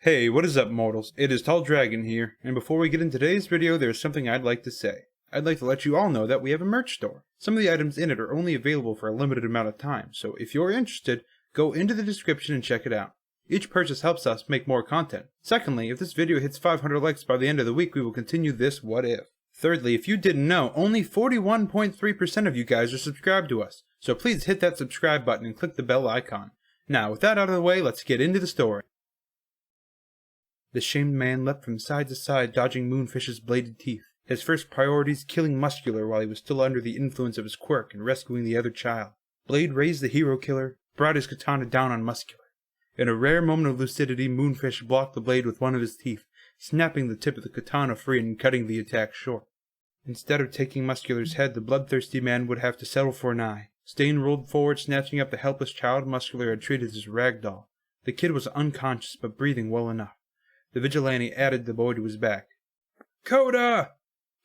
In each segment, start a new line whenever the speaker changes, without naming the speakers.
Hey, what is up, mortals? It is TallDragon here, and before we get into today's video, there is something I'd like to say. I'd like to let you all know that we have a merch store. Some of the items in it are only available for a limited amount of time, so if you're interested, go into the description and check it out. Each purchase helps us make more content. Secondly, if this video hits 500 likes by the end of the week, we will continue this What If. Thirdly, if you didn't know, only 41.3% of you guys are subscribed to us, so please hit that subscribe button and click the bell icon. Now, with that out of the way, let's get into the story. The shamed man leapt from side to side, dodging Moonfish's bladed teeth. His first priorities killing Muscular while he was still under the influence of his quirk and rescuing the other child. Blade raised the hero killer, brought his katana down on Muscular. In a rare moment of lucidity, Moonfish blocked the blade with one of his teeth, snapping the tip of the katana free and cutting the attack short. Instead of taking Muscular's head, the bloodthirsty man would have to settle for an eye. Stain rolled forward, snatching up the helpless child Muscular had treated as a rag doll. The kid was unconscious, but breathing well enough. The vigilante added the boy to his back. "Koda!"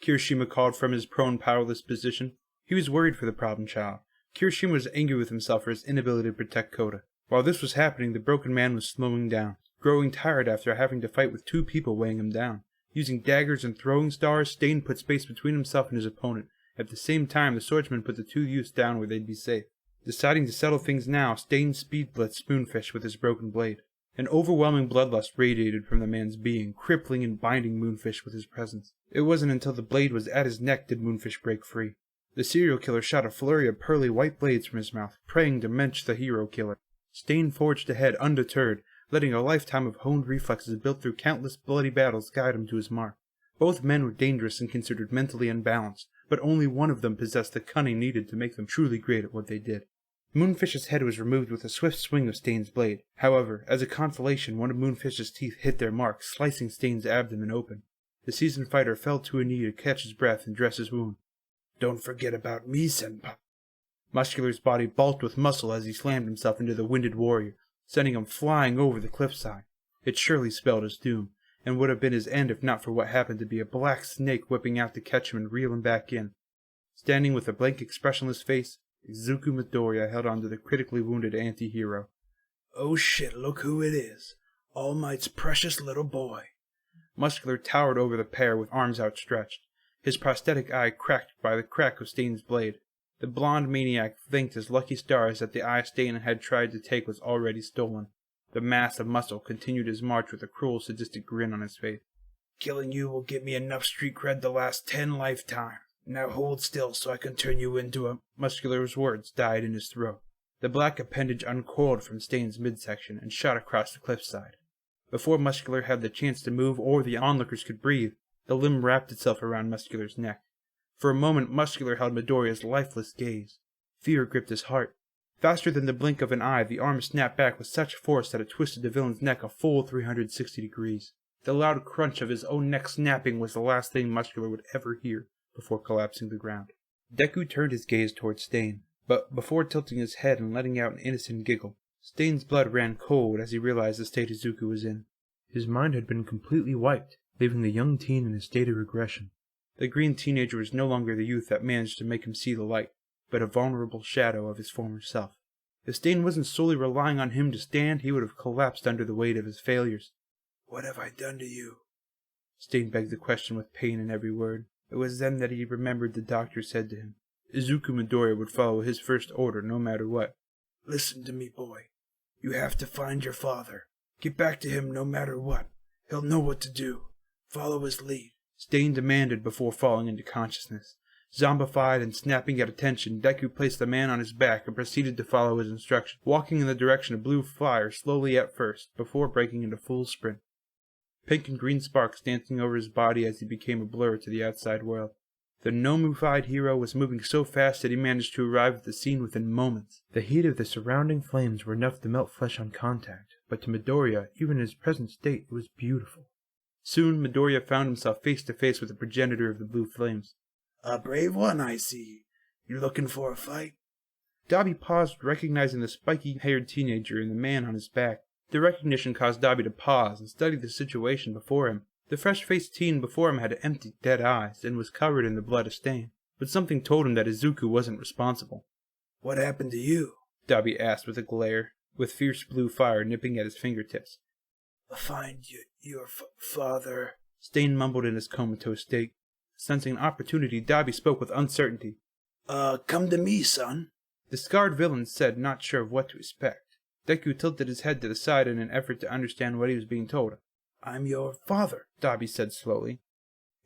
Kirishima called from his prone, powerless position. He was worried for the problem child. Kirishima was angry with himself for his inability to protect Koda. While this was happening, the broken man was slowing down, growing tired after having to fight with two people weighing him down. Using daggers and throwing stars, Stain put space between himself and his opponent. At the same time, the swordsman put the two youths down where they'd be safe. Deciding to settle things now, Stain speed blitzed Moonfish with his broken blade. An overwhelming bloodlust radiated from the man's being, crippling and binding Moonfish with his presence. It wasn't until the blade was at his neck did Moonfish break free. The serial killer shot a flurry of pearly white blades from his mouth, praying to mensch the hero killer. Stain forged ahead undeterred, letting a lifetime of honed reflexes built through countless bloody battles guide him to his mark. Both men were dangerous and considered mentally unbalanced, but only one of them possessed the cunning needed to make them truly great at what they did. Moonfish's head was removed with a swift swing of Stain's blade. However, as a consolation, one of Moonfish's teeth hit their mark, slicing Stain's abdomen open. The seasoned fighter fell to a knee to catch his breath and dress his wound. "Don't forget about me, senpai." Muscular's body bulked with muscle as he slammed himself into the winded warrior, sending him flying over the cliffside. It surely spelled his doom, and would have been his end if not for what happened to be a black snake whipping out to catch him and reel him back in. Standing with a blank expressionless face, Izuku Midoriya held on to the critically wounded anti-hero.
"Oh shit, look who it is. All Might's precious little boy."
Muscular towered over the pair with arms outstretched, his prosthetic eye cracked by the crack of Stain's blade. The blonde maniac thanked his lucky stars that the eye Stain had tried to take was already stolen. The mass of muscle continued his march with a cruel, sadistic grin on his face.
"Killing you will give me enough street cred to last 10 lifetimes. Now hold still so I can turn you into a—"
Muscular's words died in his throat. The black appendage uncoiled from Stain's midsection and shot across the cliffside. Before Muscular had the chance to move or the onlookers could breathe, the limb wrapped itself around Muscular's neck. For a moment, Muscular held Midoriya's lifeless gaze. Fear gripped his heart. Faster than the blink of an eye, the arm snapped back with such force that it twisted the villain's neck a full 360 degrees. The loud crunch of his own neck snapping was the last thing Muscular would ever hear before collapsing to the ground. Deku turned his gaze towards Stain, but before tilting his head and letting out an innocent giggle, Stain's blood ran cold as he realized the state Izuku was in. His mind had been completely wiped, leaving the young teen in a state of regression. The green teenager was no longer the youth that managed to make him see the light, but a vulnerable shadow of his former self. If Stain wasn't solely relying on him to stand, he would have collapsed under the weight of his failures.
"What have I done to you?"
Stain begged the question with pain in every word. It was then that he remembered the doctor said to him. Izuku Midoriya would follow his first order no matter what.
"Listen to me, boy. You have to find your father. Get back to him no matter what. He'll know what to do. Follow his lead."
Stain demanded before falling into consciousness. Zombified and snapping at attention, Deku placed the man on his back and proceeded to follow his instructions, walking in the direction of blue fire slowly at first, before breaking into full sprint. Pink and green sparks dancing over his body as he became a blur to the outside world. The Nomu-fied hero was moving so fast that he managed to arrive at the scene within moments. The heat of the surrounding flames were enough to melt flesh on contact, but to Midoriya, even in his present state, it was beautiful. Soon, Midoriya found himself face to face with the progenitor of the blue flames.
"A brave one, I see. You looking for a fight?"
Dabi paused, recognizing the spiky-haired teenager and the man on his back. The recognition caused Dabi to pause and study the situation before him. The fresh-faced teen before him had empty, dead eyes and was covered in the blood of Stain, but something told him that Izuku wasn't responsible.
"What happened to you?"
Dabi asked with a glare, with fierce blue fire nipping at his fingertips.
Find your father.
Stain mumbled in his comatose state. Sensing an opportunity, Dabi spoke with uncertainty.
Come to me, son.
The scarred villain said, not sure of what to expect. Deku tilted his head to the side in an effort to understand what he was being told.
I'm your father,
Dabi said slowly.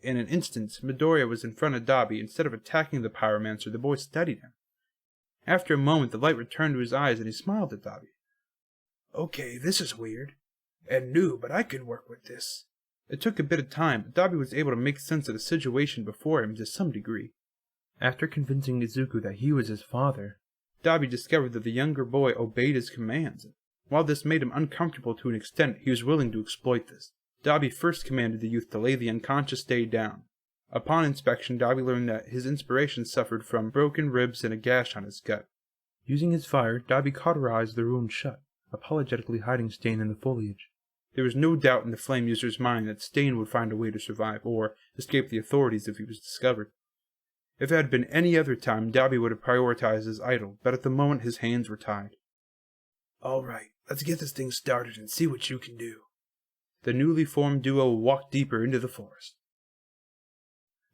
In an instant, Midoriya was in front of Dabi. Instead of attacking the pyromancer, the boy studied him. After a moment, the light returned to his eyes and he smiled at Dabi.
Okay, this is weird and new, but I can work with this.
It took a bit of time, but Dabi was able to make sense of the situation before him to some degree. After convincing Izuku that he was his father, Dabi discovered that the younger boy obeyed his commands. While this made him uncomfortable to an extent, he was willing to exploit this. Dabi first commanded the youth to lay the unconscious Day down. Upon inspection, Dabi learned that his inspiration suffered from broken ribs and a gash on his gut. Using his fire, Dabi cauterized the wound shut, apologetically hiding Stain in the foliage. There was no doubt in the flame user's mind that Stain would find a way to survive, or escape the authorities if he was discovered. If it had been any other time, Dabi would have prioritized his idol, but at the moment his hands were tied.
All right, let's get this thing started and see what you can do.
The newly formed duo walked deeper into the forest.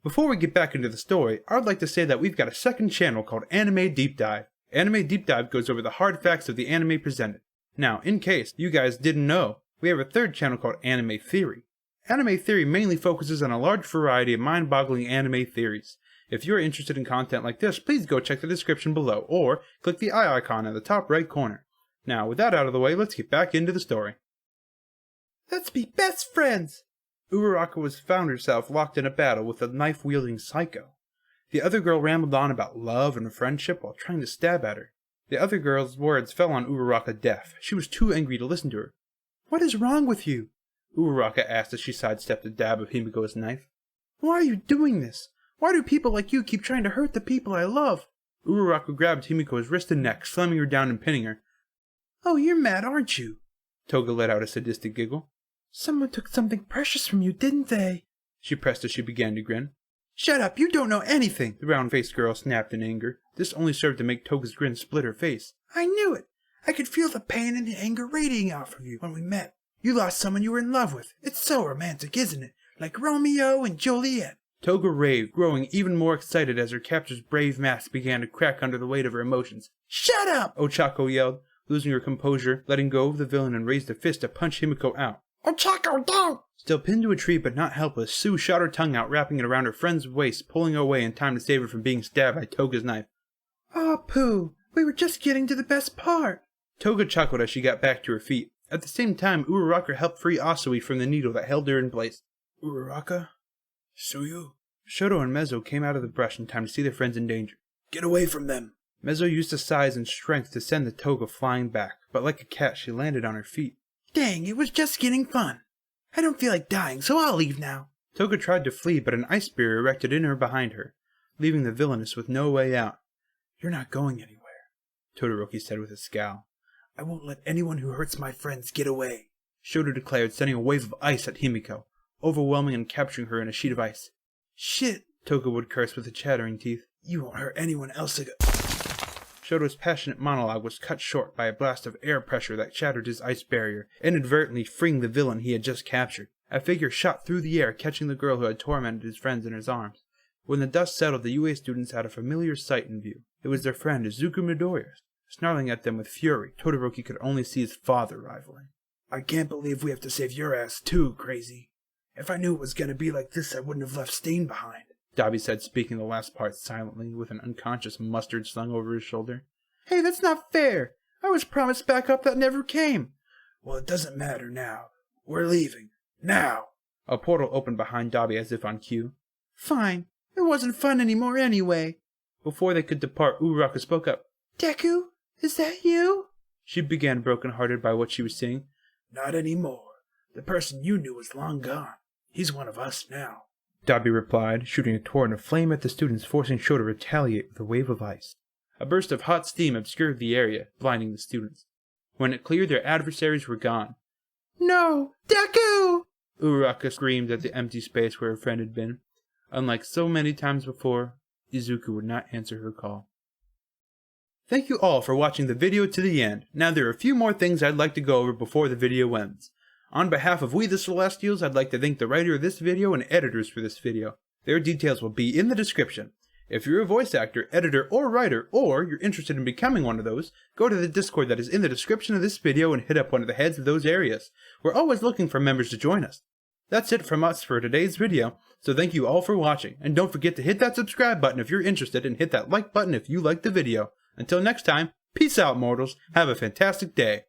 Before we get back into the story, I would like to say that we've got a second channel called Anime Deep Dive. Anime Deep Dive goes over the hard facts of the anime presented. Now, in case you guys didn't know, we have a third channel called Anime Theory. Anime Theory mainly focuses on a large variety of mind-boggling anime theories. If you're interested in content like this, please go check the description below, or click the eye icon in the top right corner. Now, with that out of the way, let's get back into the story. Let's be best friends! Uraraka found herself locked in a battle with a knife-wielding psycho. The other girl rambled on about love and friendship while trying to stab at her. The other girl's words fell on Uraraka deaf. She was too angry to listen to her. What is wrong with you? Uraraka asked as she sidestepped a dab of Himiko's knife. Why are you doing this? Why do people like you keep trying to hurt the people I love? Uraraka grabbed Himiko's wrist and neck, slamming her down and pinning her. Oh, you're mad, aren't you? Toga let out a sadistic giggle. Someone took something precious from you, didn't they? She pressed as she began to grin. Shut up, you don't know anything, the round-faced girl snapped in anger. This only served to make Toga's grin split her face. I knew it. I could feel the pain and the anger radiating off of you when we met. You lost someone you were in love with. It's so romantic, isn't it? Like Romeo and Juliet. Toga raved, growing even more excited as her captor's brave mask began to crack under the weight of her emotions. Shut up! Ochako yelled, losing her composure, letting go of the villain and raised a fist to punch Himiko out. Ochako, don't! Still pinned to a tree but not helpless, Sue shot her tongue out, wrapping it around her friend's waist, pulling her away in time to save her from being stabbed by Toga's knife. Aw, Pooh, we were just getting to the best part. Toga chuckled as she got back to her feet. At the same time, Uraraka helped free Asui from the needle that held her in place. Uraraka? Suyu? Shoto and Mezzo came out of the brush in time to see their friends in danger. Get away from them! Mezzo used her size and strength to send the Toga flying back, but like a cat she landed on her feet. Dang, it was just getting fun. I don't feel like dying, so I'll leave now. Toga tried to flee, but an ice barrier erected in her behind her, leaving the villainess with no way out. You're not going anywhere, Todoroki said with a scowl. I won't let anyone who hurts my friends get away, Shoto declared, sending a wave of ice at Himiko, overwhelming and capturing her in a sheet of ice. Shit, Toga would curse with the chattering teeth. You won't hurt anyone else again. Shoto's passionate monologue was cut short by a blast of air pressure that shattered his ice barrier, inadvertently freeing the villain he had just captured. A figure shot through the air, catching the girl who had tormented his friends in his arms. When the dust settled, the UA students had a familiar sight in view. It was their friend Izuku Midoriya. Snarling at them with fury, Todoroki could only see his father rivaling. I can't believe we have to save your ass too, Crazy. If I knew it was going to be like this, I wouldn't have left Stain behind, Dabi said, speaking the last part silently, with an unconscious mustard slung over his shoulder. Hey, that's not fair! I was promised backup that never came! Well, it doesn't matter now. We're leaving. Now! A portal opened behind Dabi as if on cue. Fine. It wasn't fun anymore anyway. Before they could depart, Uraraka spoke up. Deku, is that you? She began, broken-hearted by what she was seeing. Not anymore. The person you knew is long gone. He's one of us now, Dabi replied, shooting a torrent of flame at the students, forcing Shoto to retaliate with a wave of ice. A burst of hot steam obscured the area, blinding the students. When it cleared, their adversaries were gone. No! Deku! Uraraka screamed at the empty space where her friend had been. Unlike so many times before, Izuku would not answer her call. Thank you all for watching the video to the end. Now there are a few more things I'd like to go over before the video ends. On behalf of We the Celestials, I'd like to thank the writer of this video and editors for this video. Their details will be in the description. If you're a voice actor, editor, or writer, or you're interested in becoming one of those, go to the Discord that is in the description of this video and hit up one of the heads of those areas. We're always looking for members to join us. That's it from us for today's video, so thank you all for watching, and don't forget to hit that subscribe button if you're interested and hit that like button if you liked the video. Until next time, peace out mortals, have a fantastic day.